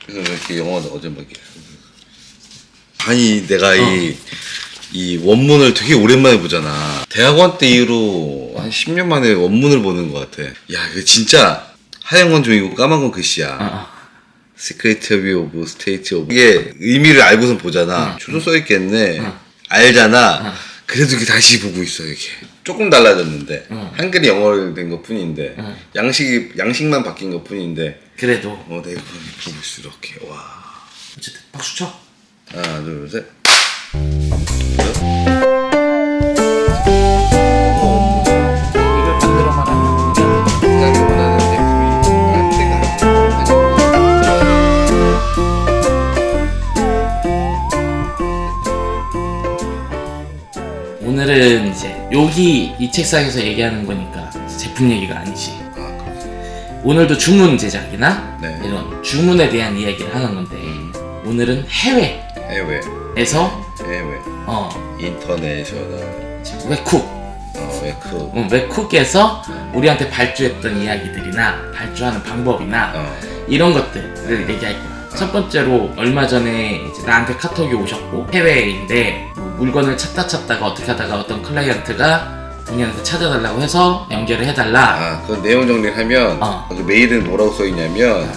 그래서 이렇게 영화도 어제 막 이렇게. 아니 내가 이 원문을 되게 오랜만에 보잖아. 대학원 때 이후로 한 10년 만에 원문을 보는 것 같아. 야 이거 진짜 하얀 건 종이고 까만 건 글씨야. Secretary of State of 이게 의미를 알고선 보잖아. 줄로 써있겠네. 알잖아. 그래도 이렇게 다시 보고 있어 이렇게. 조금 달라졌는데 한글이 영어로 된 것 뿐인데 양식만 바뀐 것 뿐인데 그래도 내가 보고 있어 이렇게. 와. 어쨌든 박수 쳐. 하나 둘 셋. 이걸 만들어 말하면 생각보다는 오늘은 이제 여기 이 책상에서 얘기하는 거니까 제품 얘기가 아니지. 오늘도 주문 제작이나 네. 이런 주문에 대한 이야기를 하는 건데 오늘은 해외에서 해외 인터내셔널 웹쿡에서 우리한테 발주했던 이야기들이나 발주하는 방법이나 이런 것들을 얘기할 거야. 첫 번째로 얼마 전에 이제 나한테 카톡이 오셨고 해외인데 물건을 찾다가 어떻게 하다가 어떤 클라이언트가 본인한테 찾아달라고 해서 연결을 해달라. 그 내용 정리를 하면 그 메일은 뭐라고 써있냐면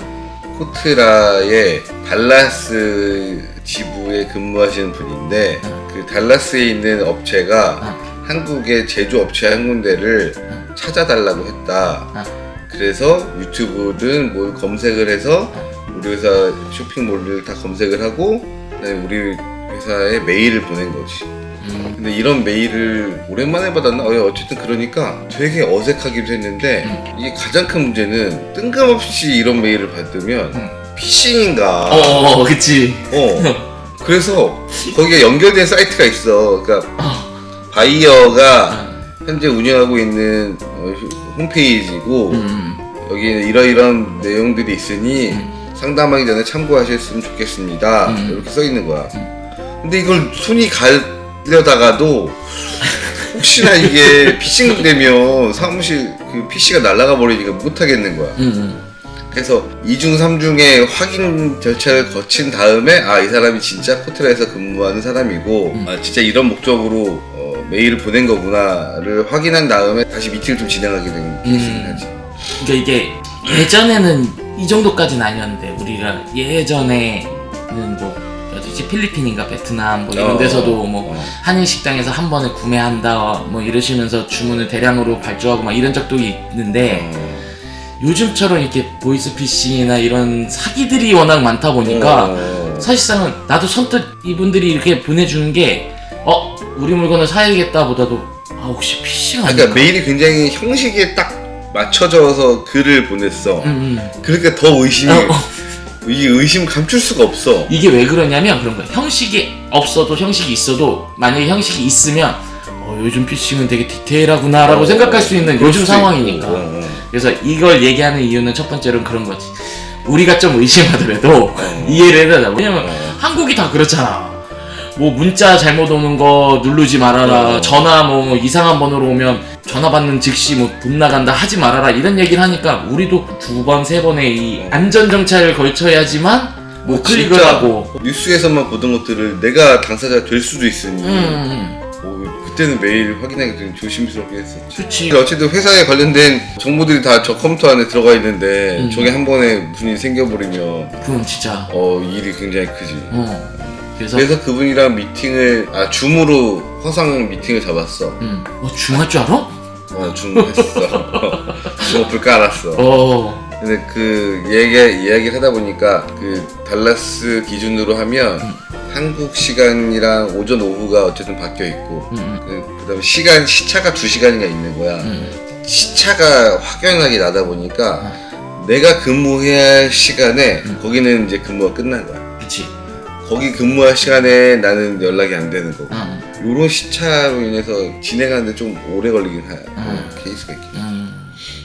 코트라의 달라스 지부에 근무하시는 분인데 그 달라스에 있는 업체가 한국의 제조업체 한 군데를 찾아달라고 했다. 그래서 유튜브든 뭘 검색을 해서 우리 회사 쇼핑몰을 다 검색을 하고 그다음에 우리 회사에 메일을 보낸 거지. 근데 이런 메일을 오랜만에 받았나? 어쨌든 그러니까 되게 어색하기도 했는데 이게 가장 큰 문제는 뜬금없이 이런 메일을 받으면 피싱인가. 그치. 그래서 거기에 연결된 사이트가 있어. 그러니까 바이어가 현재 운영하고 있는 홈페이지고 여기는 이러이러한 내용들이 있으니 상담하기 전에 참고하셨으면 좋겠습니다. 이렇게 써 있는 거야. 근데 이걸 손이 가려다가도 혹시나 이게 피싱 되면 사무실 그 PC가 날아가 버리니까 못 하겠는 거야. 그래서 2중 3중의 확인 절차를 거친 다음에 이 사람이 진짜 코트라에서 근무하는 사람이고 진짜 이런 목적으로 메일을 보낸 거구나를 확인한 다음에 다시 미팅을 좀 진행하게 된 케이스긴 하지. 그러니까 이게 예전에는 이 정도까지는 아니었는데 우리가 예전에는 어디지 필리핀인가 베트남 이런 데서도 한인 식당에서 한 번에 구매한다 이러시면서 주문을 대량으로 발주하고 이런 적도 있는데 요즘처럼 이렇게 보이스피싱이나 이런 사기들이 워낙 많다 보니까 사실상은 나도 선뜻 이분들이 이렇게 보내주는 게 우리 물건을 사야겠다 보다도 혹시 피싱 아닐까? 그러니까 메일이 굉장히 형식에 딱 맞춰져서 글을 보냈어. 그러니까 더 의심이 이 의심 감출 수가 없어. 이게 왜 그러냐면 그런 거야. 형식이 없어도 형식이 있어도 만약에 형식이 있으면 요즘 피싱은 되게 디테일하구나 라고 생각할 수 있는 요즘 상황이니까. 그래서 이걸 얘기하는 이유는 첫 번째로는 그런 거지. 우리가 좀 의심하더라도 이해를 해달라. 왜냐면 한국이 다 그렇잖아. 문자 잘못 오는 거 누르지 말아라. 전화 이상한 번호로 오면 전화 받는 즉시 돈 나간다 하지 말아라. 이런 얘기를 하니까 우리도 2번, 3번의 이 안전 정찰을 걸쳐야지만 클릭을 하고. 뉴스에서만 보던 것들을 내가 당사자가 될 수도 있으니 그때는 매일 확인하기 좀 조심스럽게 했었지. 그치. 어쨌든 회사에 관련된 정보들이 다 저 컴퓨터 안에 들어가 있는데 저게 한 번에 무슨 일이 생겨버리면 그럼 진짜 일이 굉장히 크지. 그래서 그분이랑 미팅을 줌으로 화상 미팅을 잡았어. 줌 할 줄 알아? 줌 했어. 줌 어플 깔았어. 근데 그 이야기를 하다 보니까 그 달라스 기준으로 하면 한국 시간이랑 오전 오후가 어쨌든 바뀌어 있고 그다음에 시차가 2시간인가 있는 거야. 시차가 확연하게 나다 보니까 내가 근무해야 할 시간에 거기는 이제 근무가 끝난 거야. 그치. 거기 근무할 시간에 나는 연락이 안 되는 거고 요런 시차로 인해서 진행하는데 좀 오래 걸리긴 할 케이스가 있긴 해.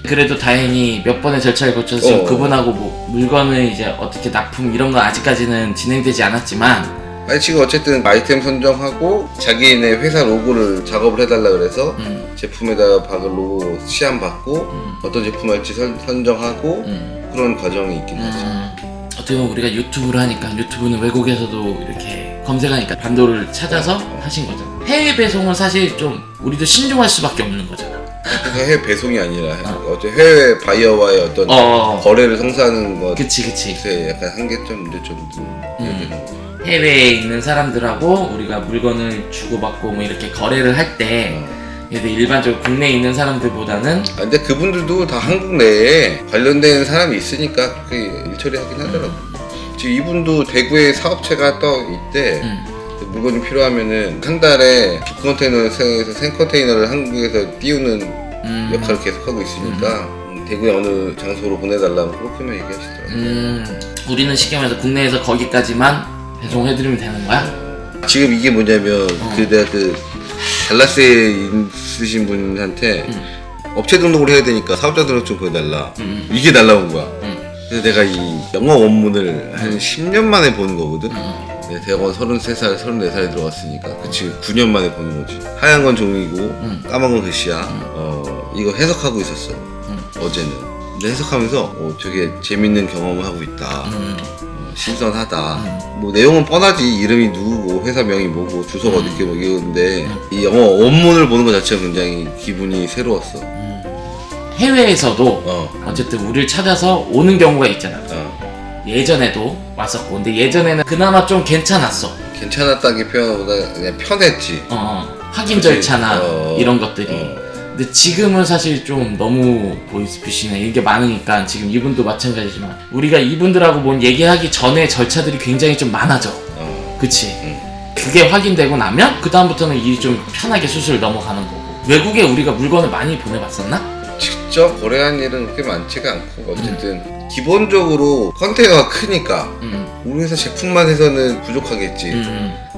그래도 다행히 몇 번의 절차를 거쳐서 지금 그분하고 물건을 이제 어떻게 납품 이런 건 아직까지는 진행되지 않았지만 지금 어쨌든 아이템 선정하고 자기네 회사 로고를 작업을 해달라 그래서 제품에다가 박을 로고 시안 받고 어떤 제품 할지 선정하고 그런 과정이 있긴 하지. 어떻게 보면 우리가 유튜브를 하니까 유튜브는 외국에서도 이렇게 검색하니까 반도를 찾아서 하신 거잖아. 해외 배송은 사실 좀 우리도 신중할 수밖에 없는 거잖아. 그러니까 해외 배송이 아니라 어째 해외 바이어와의 어떤 거래를 성사하는 것. 그치. 약간 한계점, 문제점도 있는 거. 해외에 있는 사람들하고 우리가 물건을 주고받고 뭐 이렇게 거래를 할 때 일반적으로 국내에 있는 사람들보다는 근데 그분들도 다 한국 내에 관련된 사람이 있으니까 그렇게 일처리하긴 하더라고. 지금 이분도 대구에 사업체가 또 있대. 물건이 필요하면은 한 달에 2컨테이너에서 3컨테이너를 한국에서 띄우는 역할을 계속하고 있으니까 대구의 어느 장소로 보내달라면 그렇게만 얘기하시더라고요. 우리는 쉽게 말해서 국내에서 거기까지만 배송해드리면 되는 거야? 지금 이게 뭐냐면 내가 달라스에 있으신 분한테 업체 등록을 해야 되니까 사업자 등록증 보여달라. 이게 날라온 거야. 그래서 내가 이 영어 원문을 한 10년 만에 보는 거거든. 내가 대학원 33살, 34살에 들어갔으니까 그치 9년 만에 보는 거지. 하얀 건 종이고 까만 건 글씨야. 이거 해석하고 있었어. 어제는. 근데 해석하면서 되게 재밌는 경험을 하고 있다. 신선하다. 뭐 내용은 뻔하지. 이름이 누구고 회사명이 뭐고 주소가 어디게 뭐 이건데 이 영어 원문을 보는 것 자체가 굉장히 기분이 새로웠어. 해외에서도 어쨌든 우리를 찾아서 오는 경우가 있잖아. 예전에도 왔었고 근데 예전에는 그나마 좀 괜찮았어. 괜찮았다기 표현보다 그냥 편했지. 확인 절차나 이런 것들이. 근데 지금은 사실 좀 너무 보이스피싱이나 이런 게 많으니까 지금 이분도 마찬가지지만 우리가 이분들하고 뭔 얘기하기 전에 절차들이 굉장히 좀 많아져. 그치? 그게 확인되고 나면 그 다음부터는 일이 좀 편하게 수술 넘어가는 거고. 외국에 우리가 물건을 많이 보내봤었나? 직접 거래한 일은 그렇게 많지가 않고 어쨌든 기본적으로 컨테이너가 크니까 우리 회사 제품만 해서는 부족하겠지.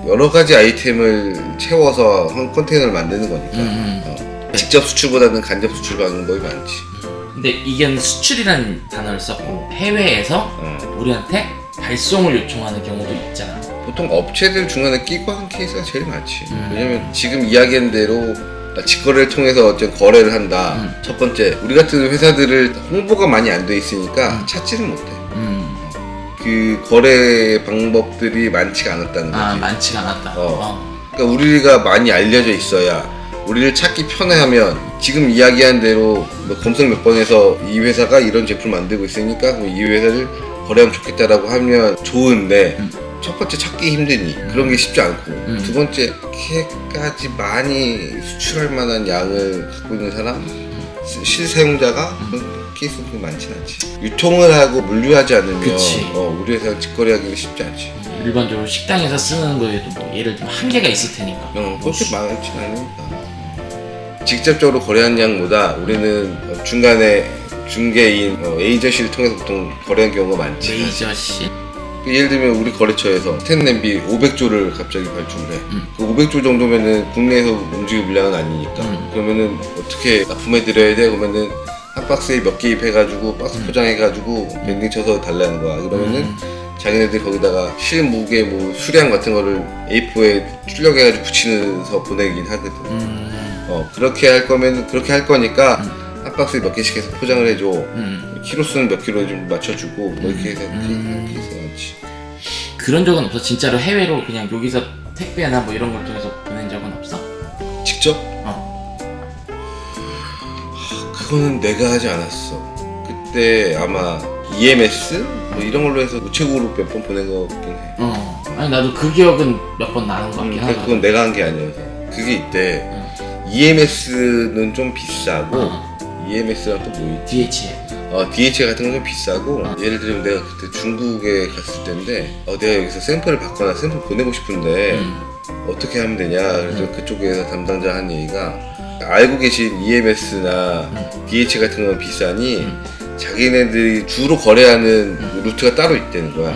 여러 가지 아이템을 채워서 한 컨테이너를 만드는 거니까 직접 수출보다는 간접 수출 방법이 많지. 근데 이게 수출이라는 단어를 썼고 해외에서 우리한테 발송을 요청하는 경우도 있잖아. 보통 업체들 중간에 끼고 하는 케이스가 제일 많지. 왜냐면 지금 이야기한 대로 직거래를 통해서 어떤 거래를 한다. 첫 번째, 우리 같은 회사들을 홍보가 많이 안 돼 있으니까 찾지는 못해. 그 거래 방법들이 많지가 않았다는 거지. 많지가 않았다. 그러니까 우리가 많이 알려져 있어야 우리를 찾기 편해하면 지금 이야기한 대로 뭐 검색 몇 번 해서 이 회사가 이런 제품을 만들고 있으니까 이 회사를 거래하면 좋겠다라고 하면 좋은데 첫 번째 찾기 힘드니 그런 게 쉽지 않고 두 번째 이렇게까지 많이 수출할 만한 양을 갖고 있는 사람 실사용자가 그런 케이스가 많지는 않지. 유통을 하고 물류하지 않으면 우리 회사가 직거래하기가 쉽지 않지. 일반적으로 식당에서 쓰는 거에도 뭐 예를 들면 한계가 있을 테니까 그렇게 많지는 않으니까 직접적으로 거래한 양보다 우리는 중간에 중개인 에이저씨를 통해서 보통 거래한 경우가 많지. 에이저씨? 예를 들면 우리 거래처에서 스텐 냄비 500조를 갑자기 발주를 해. 그 500조 정도면은 국내에서 움직일 물량은 아니니까 그러면은 어떻게 납품해드려야 돼? 그러면은 한 박스에 몇 개 입해가지고 박스 포장해가지고 밴딩 쳐서 달라는 거야. 그러면은 자기네들이 거기다가 실 무게 뭐 수량 같은 거를 A4에 출력해가지고 붙이면서 보내긴 하거든. 그렇게 할 거면 그렇게 할 거니까 한 박스에 몇 개씩 해서 포장을 해줘. 키로수는 몇 킬로에 좀 맞춰주고 뭐 이렇게 해서 그렇게 해서 많지. 그런 적은 없어? 진짜로 해외로 그냥 여기서 택배나 뭐 이런 걸 통해서 보낸 적은 없어? 직접? 그거는 내가 하지 않았어. 그때 아마 EMS? 뭐 이런 걸로 해서 우체국으로 몇 번 보낸 거 같긴 해. 아니 나도 그 기억은 몇 번 나는 것 같긴 하다. 그건 내가 한 게 아니어서. 그게 있대. EMS는 좀 비싸고 EMS랑 또 뭐 있지? DHL. DHL 같은 건 좀 비싸고 예를 들면 내가 그때 중국에 갔을 때인데 내가 여기서 샘플을 받거나 샘플 보내고 싶은데 어떻게 하면 되냐. 그래서 그쪽에서 담당자 한 얘기가 알고 계신 EMS나 DHL 같은 건 비싸니 자기네들이 주로 거래하는 루트가 따로 있다는 거야.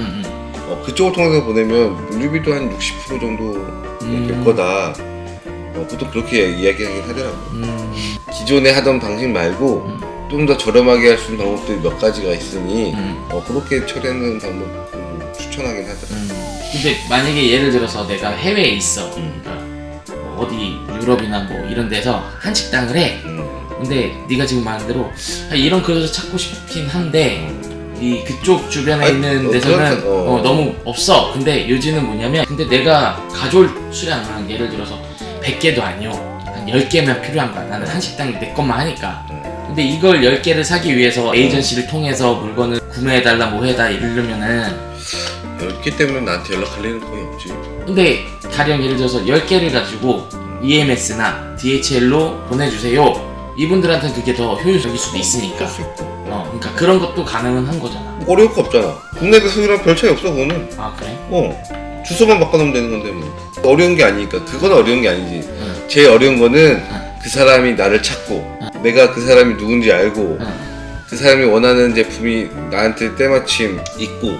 그쪽을 통해서 보내면 물류비도 한 60% 정도 될 거다. 보통 그렇게 이야기하긴 하더라고. 기존에 하던 방식 말고 좀 더 저렴하게 할 수 있는 방법들이 몇 가지가 있으니 그렇게 처리하는 방법 추천하긴 하더라고. 근데 만약에 예를 들어서 내가 해외에 있어. 그러니까 뭐 어디 유럽이나 뭐 이런 데서 한식당을 해. 근데 네가 지금 말한 대로 이런 그릇을 찾고 싶긴 한데 이 그쪽 주변에 아니, 있는 데서는 그렇죠. 너무 없어. 근데 요지는 뭐냐면, 근데 내가 가져올 수량은 예를 들어서 100개도 아니요, 한 10개면 필요한 거야. 나는 한식당 내 것만 하니까. 근데 이걸 10개를 사기 위해서 에이전시를 통해서 물건을 구매해달라 뭐 해다 이러려면은 10개 때문에 나한테 연락할 일은 거의 없지. 근데 가령 예를 들어서 10개를 가지고 EMS나 DHL로 보내주세요. 이분들한테는 그게 더 효율적일 수도 있으니까. 할수 있고. 그러니까 그런 것도 가능은 한 거잖아. 어려울 거 없잖아. 국내 배송이랑 별 차이 없어 그거는. 아 그래? 주소만 바꿔놓으면 되는 건데 뭐. 어려운 게 아니니까. 그건 어려운 게 아니지. 응. 제일 어려운 거는 그 사람이 나를 찾고 내가 그 사람이 누군지 알고 그 사람이 원하는 제품이 나한테 때마침 있고,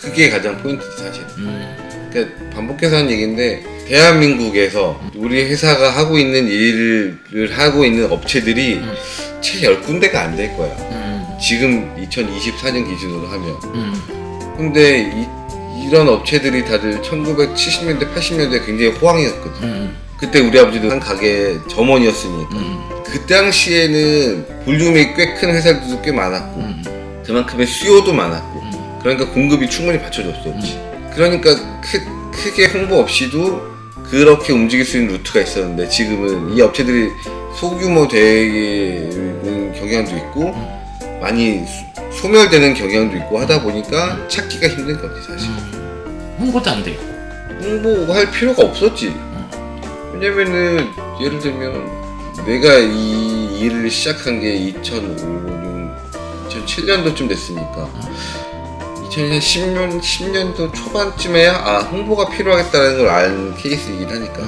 그게 가장 포인트지 사실. 그러니까 반복해서 하는 얘기인데, 대한민국에서 우리 회사가 하고 있는 일을 하고 있는 업체들이 채 10군데가 안 될 거야. 지금 2024년 기준으로 하면. 근데 이런 업체들이 다들 1970년대 80년대 굉장히 호황이었거든. 그때 우리 아버지도 한 가게 점원이었으니까. 그 당시에는 볼륨이 꽤 큰 회사들도 꽤 많았고 그만큼의 수요도 많았고, 그러니까 공급이 충분히 받쳐줬었지. 그러니까 크게 홍보 없이도 그렇게 움직일 수 있는 루트가 있었는데, 지금은 이 업체들이 소규모 되는 경향도 있고 많이 소멸되는 경향도 있고 하다 보니까 찾기가 힘든 거지 사실. 홍보도 안 되고 홍보할 필요가 없었지. 왜냐면은 예를 들면 내가 이 일을 시작한 게 2007년도쯤 됐으니까 2010년도 초반쯤에야 홍보가 필요하겠다는 걸 알 케이스이긴 하니까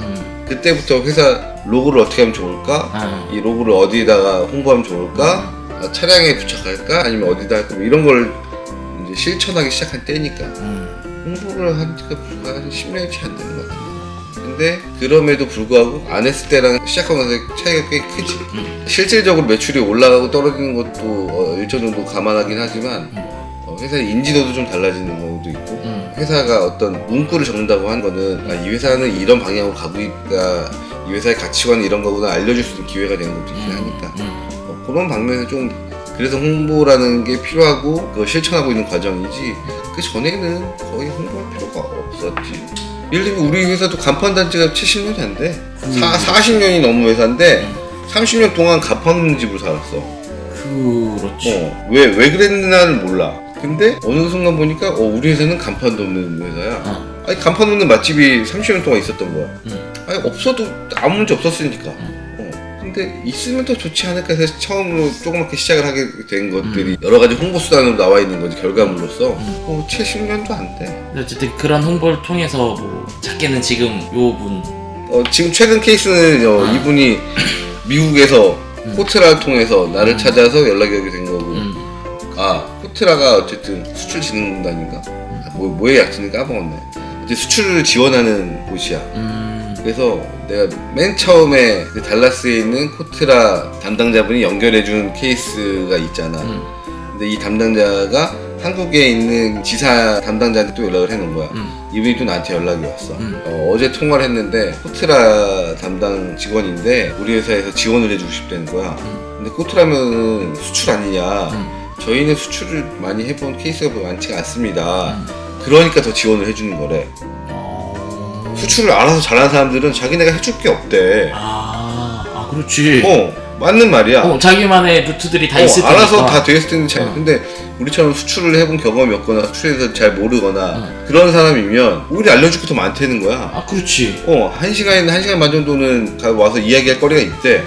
그때부터 회사 로고를 어떻게 하면 좋을까? 이 로고를 어디다가 홍보하면 좋을까? 차량에 부착할까? 아니면 어디다 할까? 뭐 이런 걸 이제 실천하기 시작한 때니까 홍보를 한 지가 불과 한 10년이 채 안 되는 것 같아요. 근데 그럼에도 불구하고 안 했을 때랑 시작하고 나서 차이가 꽤 크지. 실질적으로 매출이 올라가고 떨어지는 것도 일정 정도 감안하긴 하지만 회사의 인지도도 좀 달라지는 경우도 있고 회사가 어떤 문구를 적는다고 한 거는 이 회사는 이런 방향으로 가고 있다, 이 회사의 가치관은 이런 거구나 알려줄 수 있는 기회가 되는 것도 있긴 하니까 그런 방면에서 좀 그래서 홍보라는 게 필요하고 그걸 실천하고 있는 과정이지, 그 전에는 거의 홍보할 필요가 없었지. 예를 들면 우리 회사도 간판 단지가 70년이 안 돼. 40년이 넘은 회사인데 30년 동안 간판 없는 집으로 살았어. 그렇지. 왜 그랬나를 몰라. 근데 어느 순간 보니까 우리 회사는 간판도 없는 회사야. 아니 간판 없는 맛집이 30년 동안 있었던 거야. 아니 없어도 아무 문제 없었으니까. 근데 있으면 더 좋지 않을까 해서 처음으로 조그맣게 시작을 하게 된 것들이 여러 가지 홍보 수단으로 나와 있는 거지, 결과물로서. 채 10년도 안 돼. 어쨌든 그런 홍보를 통해서 뭐 작게는 지금 요 분 지금 최근 케이스는 이분이 미국에서 코트라를 통해서 나를 찾아서 연락이 오게 된 거고, 코트라가 어쨌든 수출진흥공단인가? 뭐의 약진인가 까먹었네. 이제 수출을 지원하는 곳이야. 그래서 내가 맨 처음에 그 달라스에 있는 코트라 담당자분이 연결해준 케이스가 있잖아. 근데 이 담당자가 한국에 있는 지사 담당자한테 또 연락을 해놓은 거야. 이분이 또 나한테 연락이 왔어. 어제 통화를 했는데 코트라 담당 직원인데 우리 회사에서 지원을 해주고 싶다는 거야. 근데 코트라면 수출 아니냐. 저희는 수출을 많이 해본 케이스가 많지가 않습니다. 그러니까 더 지원을 해주는 거래. 수출을 알아서 잘하는 사람들은 자기네가 해줄 게 없대. 그렇지. 맞는 말이야. 자기만의 루트들이 다 있을 테니까. 알아서 다 돼 있을 텐데 근데 우리처럼 수출을 해본 경험이 없거나 수출에서 잘 모르거나 그런 사람이면 오히려 알려줄 게 더 많다는 거야. 그렇지. 1시간 반 정도는 와서 이야기할 거리가 있대.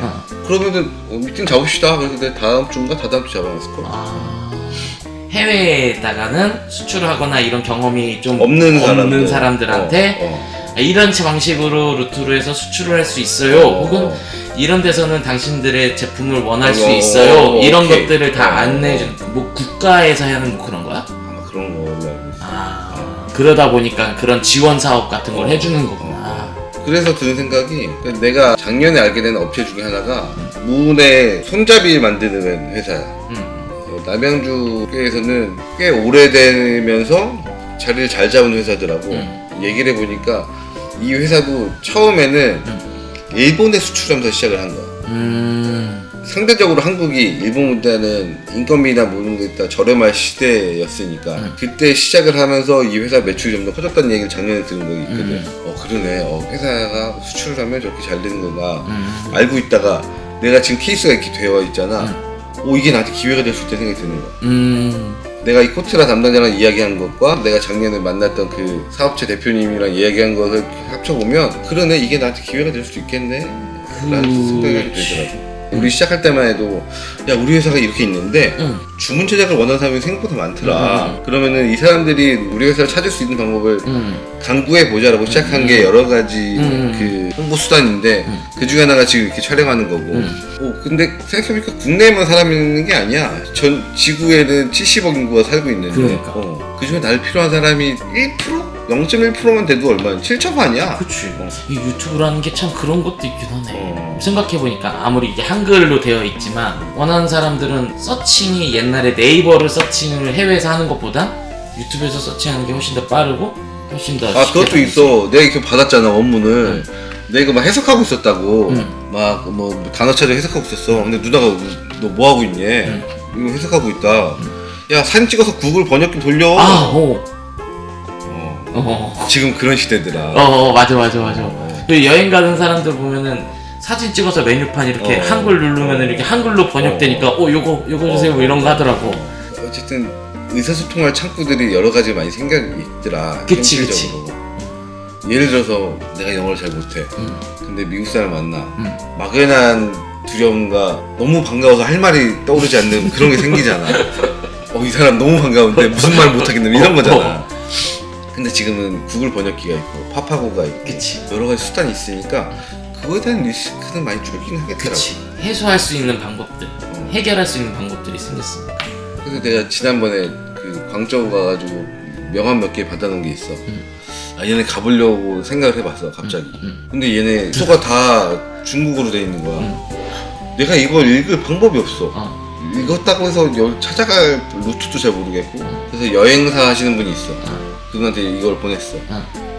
그러면은 미팅 잡읍시다. 그래서 내가 다음 주인가 다다음 주 잡아놨을 거야. 해외에다가는 수출을 하거나 이런 경험이 좀 없는 사람들한테 이런 방식으로 루트로 해서 수출을 할 수 있어요. 혹은 이런 데서는 당신들의 제품을 원할 수 있어요. 이런 것들을 다 안내해주는, 뭐 국가에서 하는 뭐 그런 거야? 아마 그런 걸로 알고 있어. 그러다 보니까 그런 지원 사업 같은 걸 해주는 거구나. 그래서 드는 생각이, 내가 작년에 알게 된 업체 중에 하나가 문의 손잡이 만드는 회사야. 남양주에서는 꽤 오래되면서 자리를 잘 잡은 회사더라고. 얘기를 해보니까 이 회사도 처음에는 일본에 수출하면서 시작을 한 거야. 상대적으로 한국이 일본보다는 인건비나 모든 게 다 저렴할 시대였으니까 그때 시작을 하면서 이 회사 매출이 좀 더 커졌다는 얘기를 작년에 들은 거 있거든. 그러네. 회사가 수출을 하면 저렇게 잘 되는 거나 알고 있다가 내가 지금 케이스가 이렇게 되어 있잖아. 이게 나한테 기회가 될 수 있다는 생각이 드는 거야. 내가 이 코트라 담당자랑 이야기한 것과 내가 작년에 만났던 그 사업체 대표님이랑 이야기한 것을 합쳐보면 그러네, 이게 나한테 기회가 될 수도 있겠네 라는 생각이 들더라고. 우리 시작할 때만 해도 야, 우리 회사가 이렇게 있는데 주문 제작을 원하는 사람이 생각보다 많더라. 그러면은 이 사람들이 우리 회사를 찾을 수 있는 방법을 강구해 보자라고 시작한 게 여러 가지 그 홍보 수단인데 그 중에 하나가 지금 이렇게 촬영하는 거고. 근데 생각해보니까 국내에만 사람이 있는 게 아니야. 전 지구에는 70억 인구가 살고 있는데 그러니까. 그 중에 날 필요한 사람이 1%? 0.1%만 돼도 얼마야? 7천 아니야? 그치. 이 유튜브라는 게 참 그런 것도 있긴 하네. 생각해보니까 아무리 이게 한글로 되어 있지만 원하는 사람들은 서칭이 옛날에 네이버를 서칭을 해외에서 하는 것보다 유튜브에서 서칭하는 게 훨씬 더 빠르고 훨씬 더 그것도 있어. 내가 이렇게 받았잖아, 원문을. 내가 이거 막 해석하고 있었다고. 막 뭐 단어 찾아 해석하고 있었어. 근데 누나가 너 뭐 하고 있니? 이거 해석하고 있다. 야, 사진 찍어서 구글 번역기 돌려. 지금 그런 시대더라. 맞아. 그 여행 가는 사람들 보면은 사진 찍어서 메뉴판 이렇게 한글 누르면 이렇게 한글로 번역되니까 요거 주세요 뭐 이런 거 하더라고. 어쨌든 의사소통할 창구들이 여러 가지 많이 생겨 있더라. 그치. 예를 들어서 내가 영어를 잘 못해. 근데 미국 사람 만나. 막연한 두려움과 너무 반가워서 할 말이 떠오르지 않는 그런 게 생기잖아. 이 사람 너무 반가운데 무슨 말 못하겠네 이런 거잖아. 근데 지금은 구글 번역기가 있고 파파고가 있고 그치. 여러 가지 수단이 있으니까 그거에 대한 리스크는 많이 줄긴 하겠더라고. 그치. 해소할 수 있는 방법들, 해결할 수 있는 방법들이 생겼으니까. 그래서 내가 지난번에 그 광저우 가가지고 명함 몇 개 받아놓은 게 있어. 얘네 가보려고 생각을 해봤어 갑자기. 근데 얘네 수가 다 중국어로 돼 있는 거야. 내가 이걸 읽을 방법이 없어. 읽었다고 해서 찾아갈 루트도 잘 모르겠고. 그래서 여행사 하시는 분이 있어. 그분한테 이걸 보냈어.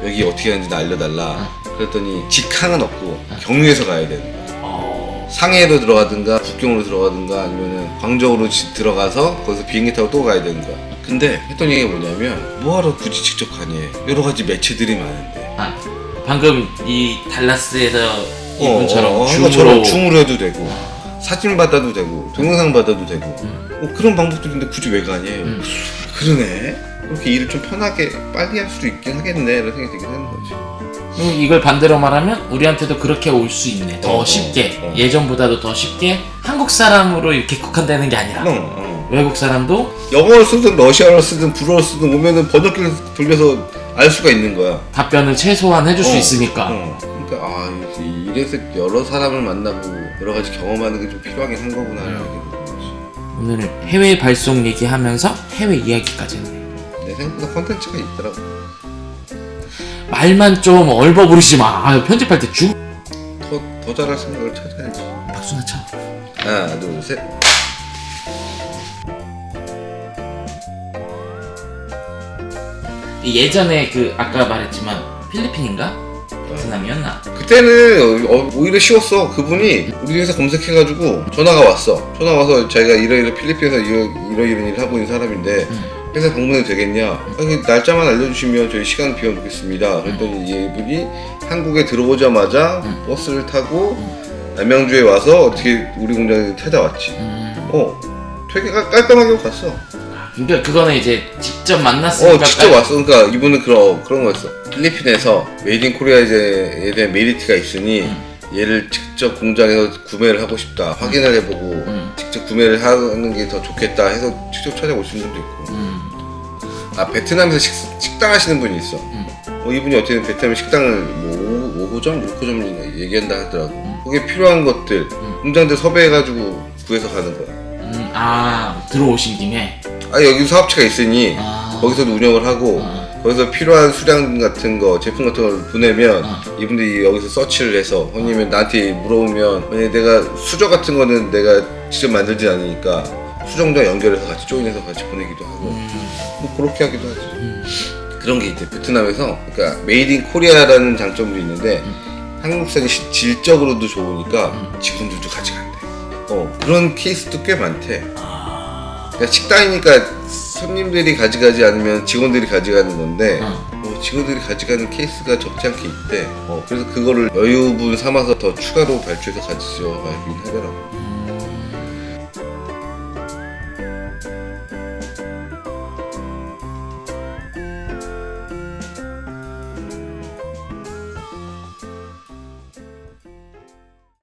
여기 어떻게 하는지 나 알려달라. 그랬더니 직항은 없고 경유해서 가야 되는 거야. 상해로 들어가든가 북경으로 들어가든가 아니면은 광저우로 들어가서 거기서 비행기 타고 또 가야 되는 거야. 근데 했던 얘기가 뭐냐면 뭐하러 굳이 직접 가니? 여러 가지 매체들이 많은데. 방금 이 달라스에서 이분처럼 줌으로 해도 되고 사진 받아도 되고 동영상 받아도 되고 그런 방법들인데 굳이 왜 가니? 그러네. 그렇게 일을 좀 편하게 빨리 할 수도 있긴 하겠네 라는 생각이 들긴 하는 거지. 이걸 반대로 말하면 우리한테도 그렇게 올 수 있네. 더 쉽게 예전보다도 더 쉽게 한국 사람으로 이렇게 국한되는 게 아니라 외국 사람도 영어를 쓰든 러시아어를 쓰든 불어를 쓰든 오면은 번역기를 돌려서 알 수가 있는 거야. 답변을 최소한 해줄 수 있으니까. 그러니까 이래서 여러 사람을 만나고 여러 가지 경험하는 게 좀 필요하긴 한 거구나. 오늘은 해외 발송 얘기하면서 해외 이야기까지 했네. 내 생각보다 컨텐츠가 있더라고. 말만 좀 얼버무리지 마. 편집할 때 더 잘할 생각을 찾아야지. 박수나 쳐. 하나, 둘, 셋. 예전에 그 아까 말했지만 필리핀인가? 베트남이었나? 그때는 오히려 쉬웠어. 그분이 우리 회사 검색해가지고 전화가 왔어. 전화 와서 자기가 이러이러 필리핀에서 이러이런 일을 하고 있는 사람인데 회사 방문해도 되겠냐? 날짜만 알려주시면 저희 시간 비워놓겠습니다. 그랬더니 이분이 한국에 들어오자마자 버스를 타고 남양주에 와서 어떻게 우리 공장에 찾아왔지. 되게 깔끔하게 갔어. 그러니까 그거는 이제 직접 만났으니까. 직접 왔어. 그러니까 이분은 그런 거였어. 필리핀에서 메이드 인 코리아에 대한 메리트가 있으니 얘를 직접 공장에서 구매를 하고 싶다. 확인을 해보고 직접 구매를 하는 게 더 좋겠다 해서 직접 찾아오시는 분도 있고. 베트남에서 식당 하시는 분이 있어. 이분이 어떻게 베트남 식당을 뭐 5호점, 6호점 얘기한다 하더라고. 거기에 필요한 것들 공장들 섭외해가지고 구해서 가는 거야. 들어오신 김에. 여기 사업체가 있으니 거기서도 운영을 하고 거기서 필요한 수량 같은 거, 제품 같은 걸 보내면 이분들이 여기서 서치를 해서 아니면 나한테 물어보면 만약에 내가 수저 같은 거는 내가 직접 만들지 않으니까 수정장 연결해서 같이 조인해서 같이 보내기도 하고 뭐 그렇게 하기도 하지. 그런 게 있대. 베트남에서. 그러니까 메이드 인 코리아라는 장점도 있는데 한국산이 질적으로도 좋으니까 직원들도 같이 간대. 그런 케이스도 꽤 많대. 그러니까 식당이니까 손님들이 가져가지 않으면 직원들이 가져가는 건데 직원들이 가져가는 케이스가 적지 않게 있대. 그래서 그거를 여유분 삼아서 더 추가로 발주해서 가져가긴 하더라고.